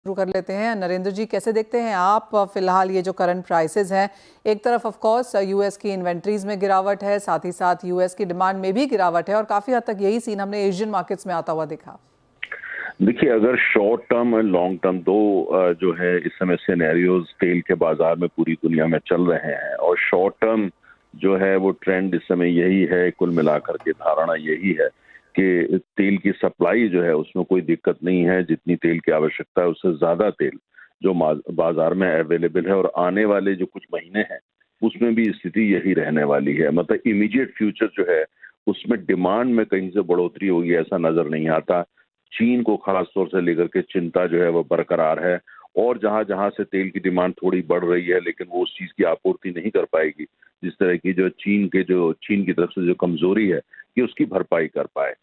शुरू कर लेते हैं। नरेंद्र जी, कैसे देखते हैं आप फिलहाल ये जो करंट प्राइसेस हैं? एक तरफ ऑफ कोर्स यूएस की इन्वेंट्रीज में गिरावट है, साथ ही साथ यूएस की डिमांड में भी गिरावट है और काफी हद तक यही सीन हमने एशियन मार्केट्स में आता हुआ देखा। देखिए, अगर शॉर्ट टर्म और लॉन्ग टर्म दो जो है इस समय सिनेरियोज तेल के बाजार में पूरी दुनिया में चल रहे हैं, और शॉर्ट टर्म जो है वो ट्रेंड इस समय यही है, कुल मिलाकर के धारणा यही है कि तेल की सप्लाई जो है उसमें कोई दिक्कत नहीं है। जितनी तेल की आवश्यकता है उससे ज्यादा तेल जो बाजार में अवेलेबल है, और आने वाले जो कुछ महीने हैं उसमें भी स्थिति यही रहने वाली है। मतलब इमीडिएट फ्यूचर जो है उसमें डिमांड में कहीं से बढ़ोतरी होगी ऐसा नजर नहीं आता। चीन को खास तौर से लेकर के चिंता जो है वो बरकरार है, और जहां जहां से तेल की डिमांड थोड़ी बढ़ रही है लेकिन वो उस चीज की आपूर्ति नहीं कर पाएगी, जिस तरह की जो चीन की तरफ से जो कमजोरी है कि उसकी भरपाई कर पाए।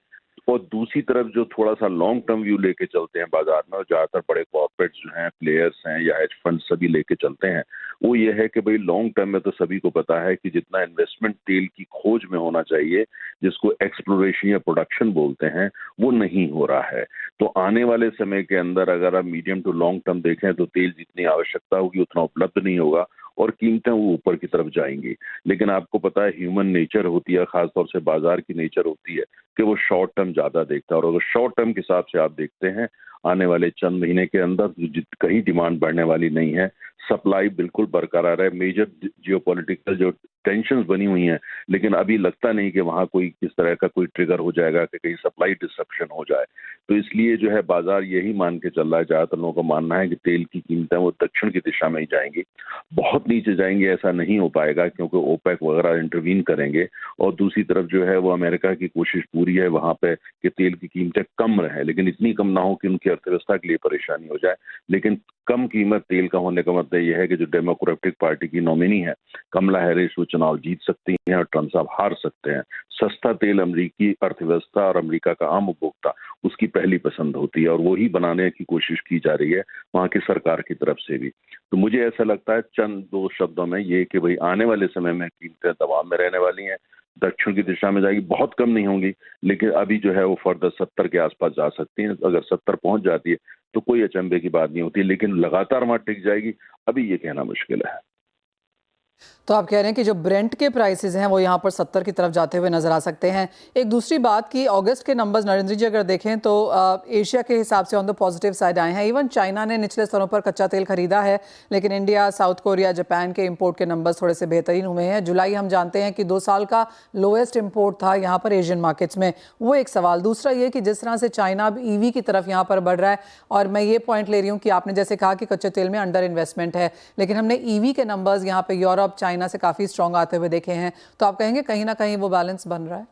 और दूसरी तरफ जो थोड़ा सा लॉन्ग टर्म व्यू लेके चलते हैं बाजार में, और ज्यादातर बड़े कॉर्पोरेट्स जो हैं, प्लेयर्स हैं या हेज फंड सभी लेके चलते हैं, वो ये है कि भाई लॉन्ग टर्म में तो सभी को पता है कि जितना इन्वेस्टमेंट तेल की खोज में होना चाहिए, जिसको एक्सप्लोरेशन या प्रोडक्शन बोलते हैं, वो नहीं हो रहा है। तो आने वाले समय के अंदर अगर आप मीडियम टू लॉन्ग टर्म देखें तो तेल जितनी आवश्यकता होगी उतना उपलब्ध नहीं होगा, और कीमतें वो ऊपर की तरफ जाएंगी। लेकिन आपको पता है ह्यूमन नेचर होती है, खासतौर से बाजार की नेचर होती है कि वो शॉर्ट टर्म ज्यादा देखता है। और अगर शॉर्ट टर्म के हिसाब से आप देखते हैं, आने वाले चंद महीने के अंदर कहीं डिमांड बढ़ने वाली नहीं है, सप्लाई बिल्कुल बरकरार है। मेजर जियोपॉलिटिकल जो टेंशंस बनी हुई हैं, लेकिन अभी लगता नहीं कि वहां कोई किस तरह का कोई ट्रिगर हो जाएगा कि कहीं सप्लाई डिसरप्शन हो जाए। तो इसलिए जो है बाजार यही मान के चल रहा है, ज्यादातर लोगों का मानना है कि तेल की कीमतें वो दक्षिण की दिशा में ही जाएंगी। बहुत नीचे जाएंगे ऐसा नहीं हो पाएगा, क्योंकि ओपेक वगैरह इंटरवीन करेंगे, और दूसरी तरफ जो है वो अमेरिका की कोशिश पूरी है वहां पे कि तेल की कीमतें कम रहे, लेकिन इतनी कम ना हो कि उनकी अर्थव्यवस्था के लिए परेशानी हो जाए। लेकिन कम कीमत तेल का होने का मतलब यह है कि जो डेमोक्रेटिक पार्टी की नॉमिनी है कमला हैरिस, वो चुनाव जीत सकती हैं और ट्रंप साहब हार सकते हैं। सस्ता तेल अमेरिकी अर्थव्यवस्था और अमेरिका का आम उपभोक्ता उसकी पहली पसंद होती है, और वही बनाने की कोशिश की जा रही है वहां की सरकार की तरफ से भी। तो मुझे ऐसा लगता है चंद दो शब्दों में ये कि भाई आने वाले समय में कीमतें दबाव में रहने वाली हैं, दक्षिण की दिशा में जाएगी, बहुत कम नहीं होंगी, लेकिन अभी जो है वो फर्दर 70 के आसपास जा सकती हैं। अगर 70 पहुंच जाती है तो कोई अचंभे की बात नहीं होती, लेकिन लगातार वहां टिक जाएगी अभी ये कहना मुश्किल है। तो आप कह रहे हैं कि जो ब्रेंट के प्राइसेस हैं वो यहाँ पर 70 की तरफ जाते हुए नजर आ सकते हैं। एक दूसरी बात कि अगस्त के नंबर्स नरेंद्र जी अगर देखें तो एशिया के हिसाब से ऑन द पॉजिटिव साइड आए हैं। इवन चाइना ने निचले स्तरों पर कच्चा तेल खरीदा है, लेकिन इंडिया, साउथ कोरिया, जापान के इंपोर्ट के नंबर्स थोड़े से बेहतरीन हुए हैं। जुलाई हम जानते हैं कि 2 साल का लोएस्ट इंपोर्ट था यहाँ पर एशियन मार्केट्स में, वो एक सवाल। दूसरा ये कि जिस तरह से चाइना अब ईवी की तरफ यहाँ पर बढ़ रहा है, और मैं ये पॉइंट ले रही हूँ कि आपने जैसे कहा कि कच्चे तेल में अंडर इन्वेस्टमेंट है, लेकिन हमने ईवी के नंबर्स यहाँ पे यूरोप, चाइना से काफी स्ट्रॉन्ग आते हुए देखे हैं। तो आप कहेंगे कहीं ना कहीं वो बैलेंस बन रहा है?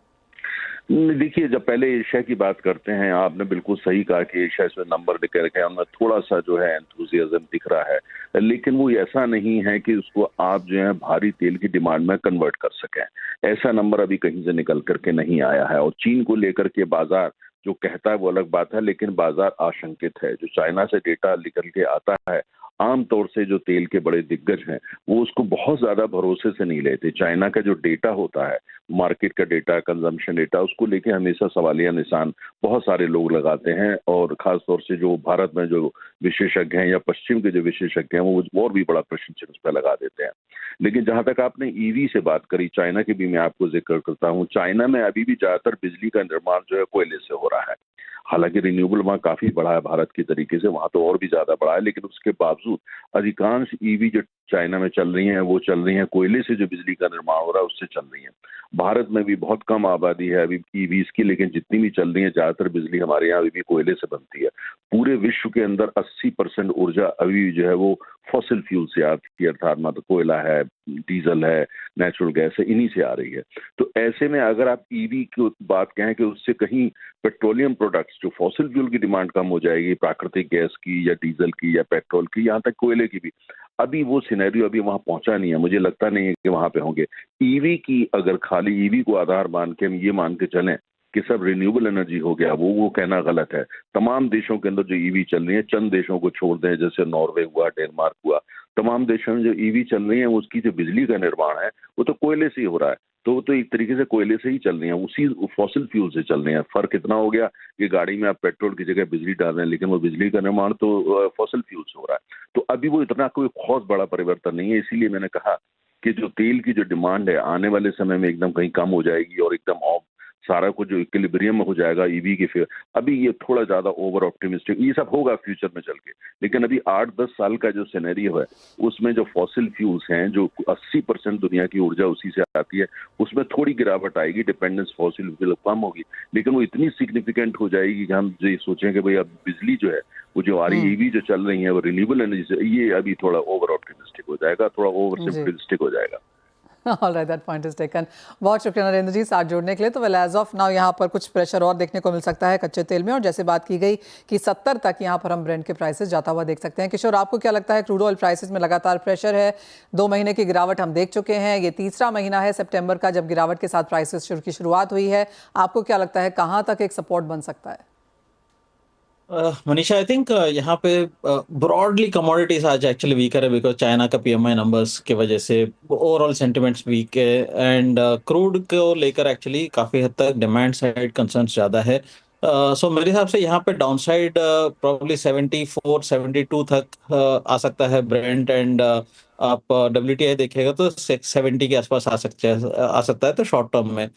देखिए, जब पहले एशिया की बात करते हैं, आपने बिल्कुल सही कहा कि एशिया इसमें नंबर लिखे रखे हैं, उनमें थोड़ा सा जो है एंथुजियाज्म दिख रहा है, लेकिन वो ऐसा नहीं है कि उसको आप जो है भारी तेल की डिमांड में कन्वर्ट कर सकें। ऐसा नंबर अभी कहीं से निकल करके नहीं आया है। और चीन को लेकर के बाजार जो कहता है वो अलग बात है, लेकिन बाजार आशंकित है। जो चाइना से डेटा निकल के आता है, आमतौर से जो तेल के बड़े दिग्गज हैं वो उसको बहुत ज्यादा भरोसे से नहीं लेते। चाइना का जो डेटा होता है, मार्केट का डेटा, कंजम्पशन डेटा, उसको लेके हमेशा सवालिया निशान बहुत सारे लोग लगाते हैं, और खास तौर से जो भारत में जो विशेषज्ञ हैं या पश्चिम के जो विशेषज्ञ हैं वो और भी बड़ा प्रश्न चिन्ह उस पर लगा देते हैं। लेकिन जहां तक आपने ईवी से बात करी, चाइना की भी मैं आपको जिक्र करता हूँ। चाइना में अभी भी ज्यादातर बिजली का निर्माण जो है कोयले से हो रहा है। हालांकि रिन्यूएबल वहाँ काफी बढ़ा है भारत की तरीके से, वहां तो और भी ज्यादा बढ़ा है, लेकिन उसके बावजूद अधिकांश ईवी जो चाइना में चल रही हैं वो चल रही हैं कोयले से, जो बिजली का निर्माण हो रहा है उससे चल रही हैं। भारत में भी बहुत कम आबादी है अभी ईवीज की, लेकिन जितनी भी चल रही है ज्यादातर बिजली हमारे यहाँ अभी भी कोयले से बनती है। पूरे विश्व के अंदर 80% ऊर्जा अभी जो है वो फॉसिल फ्यूल से आती है, अर्थात मतलब कोयला है, डीजल है, नेचुरल गैस है, इन्हीं से आ रही है। तो ऐसे में अगर आप ईवी की बात कहें कि उससे कहीं पेट्रोलियम प्रोडक्ट्स, जो फॉसिल फ्यूल की डिमांड कम हो जाएगी, प्राकृतिक गैस की या डीजल की या पेट्रोल की, यहाँ तक कोयले की भी, अभी वो सिनेरियो अभी वहां पहुंचा नहीं है। मुझे लगता नहीं है कि वहां पे होंगे। ईवी की अगर खाली ईवी को आधार मान के हम ये मान के चलें कि सब रिन्यूएबल एनर्जी हो गया, वो कहना गलत है। तमाम देशों के अंदर जो ईवी चल रही है, चंद देशों को छोड़ दें जैसे नॉर्वे हुआ, डेनमार्क हुआ, तमाम देशों में जो ईवी चल रही है उसकी जो बिजली का निर्माण है वो तो कोयले से ही हो रहा है। तो एक तरीके से कोयले से ही चल रही हैं, उसी फॉसिल फ्यूल से चल रहे हैं। फर्क इतना हो गया कि गाड़ी में आप पेट्रोल की जगह बिजली डाल रहे हैं, लेकिन वो बिजली का निर्माण तो फॉसिल फ्यूल से हो रहा है। तो अभी वो इतना कोई बहुत बड़ा परिवर्तन नहीं है, इसीलिए मैंने कहा कि जो तेल की जो डिमांड है आने वाले समय में एकदम कहीं कम हो जाएगी और एकदम ऑफ सारा कुछ जो इक्विलिब्रियम में हो जाएगा ईवी के फिर। अभी ये थोड़ा ज्यादा ओवर ऑप्टिमिस्टिक, ये सब होगा फ्यूचर में चल के, लेकिन अभी 8-10 साल का जो सिनेरियो है उसमें जो फॉसिल फ्यूल्स हैं, जो 80% दुनिया की ऊर्जा उसी से आती है, उसमें थोड़ी गिरावट आएगी, डिपेंडेंस फॉसिल फ्यूल कम होगी, लेकिन वो इतनी सिग्निफिकेंट हो जाएगी कि हम ये सोचें कि भाई अब बिजली जो है वो जो आ रही ईवी जो चल रही है वो रिन्यूएबल एनर्जी से, ये अभी थोड़ा ओवर ऑप्टिमिस्टिक हो जाएगा, थोड़ा ओवर सिंपलिस्टिक हो जाएगा। All right, that point is taken. बहुत शुक्रिया नरेंद्र जी साथ जुड़ने के लिए। तो वेल एज ऑफ नाउ यहाँ पर कुछ प्रेशर और देखने को मिल सकता है कच्चे तेल में, और जैसे बात की गई कि 70 तक यहाँ पर हम ब्रेंट के प्राइसेस जाता हुआ देख सकते हैं। किशोर, आपको क्या लगता है? क्रूड ऑयल प्राइसेस में लगातार प्रेशर है, 2 महीने की गिरावट हम देख चुके हैं, ये तीसरा महीना है सितंबर का जब गिरावट के साथ प्राइसेस की शुरुआत हुई है। आपको क्या लगता है कहाँ तक एक सपोर्ट बन सकता है? मनीषा, आई थिंक यहाँ पे ब्रॉडली कमोडिटीज आज एक्चुअली वीकर है बिकॉज चाइना का पीएमआई नंबर्स की वजह से ओवरऑल सेंटिमेंट्स वीक है, एंड क्रूड को लेकर एक्चुअली काफी हद तक डिमांड साइड कंसर्न्स ज्यादा है। सो मेरे हिसाब से यहाँ पे डाउन साइड प्रॉब्ली 74-72 तक आ सकता है ब्रेंट, एंड आप WTI देखिएगा तो 70 के आसपास आ सकता है तो शॉर्ट टर्म में।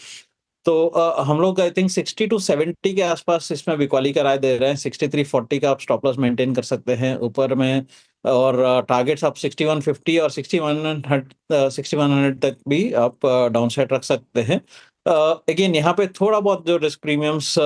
तो हम लोग आई थिंक 60 टू 70 के आसपास इसमें बिकवाली का राय दे रहे हैं। 63-40 का आप स्टॉप लॉस मेंटेन कर सकते हैं ऊपर में, और टारगेट्स आप 6150 और 6100 तक भी आप डाउन साइड रख सकते हैं। अगेन यहाँ पे थोड़ा बहुत जो रिस्क प्रीमियम्स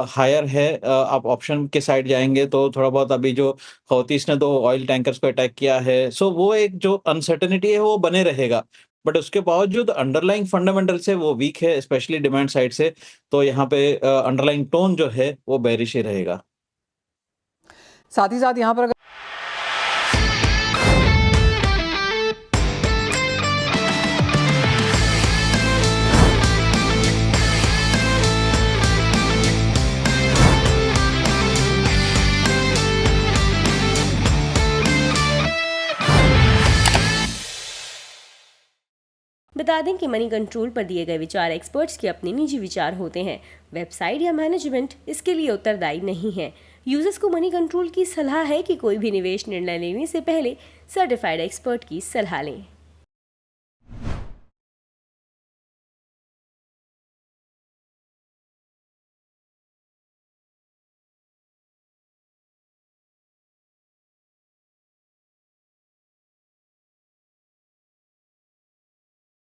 हायर है, आप ऑप्शन के साइड जाएंगे तो थोड़ा बहुत अभी जो हौतीस ने तो ऑयल टैंकर्स को अटैक किया है, सो वो एक जो अनसर्टेनिटी है वो बने रहेगा, बट उसके बावजूद अंडरलाइंग फंडामेंटल्स है वो वीक है, स्पेशली डिमांड साइड से। तो यहाँ पे अंडरलाइंग टोन जो है वो बेरिश ही रहेगा। साथ ही साथ यहाँ पर बता दें कि मनी कंट्रोल पर दिए गए विचार एक्सपर्ट्स के अपने निजी विचार होते हैं। वेबसाइट या मैनेजमेंट इसके लिए उत्तरदायी नहीं है। यूजर्स को मनी कंट्रोल की सलाह है कि कोई भी निवेश निर्णय लेने से पहले सर्टिफाइड एक्सपर्ट की सलाह लें।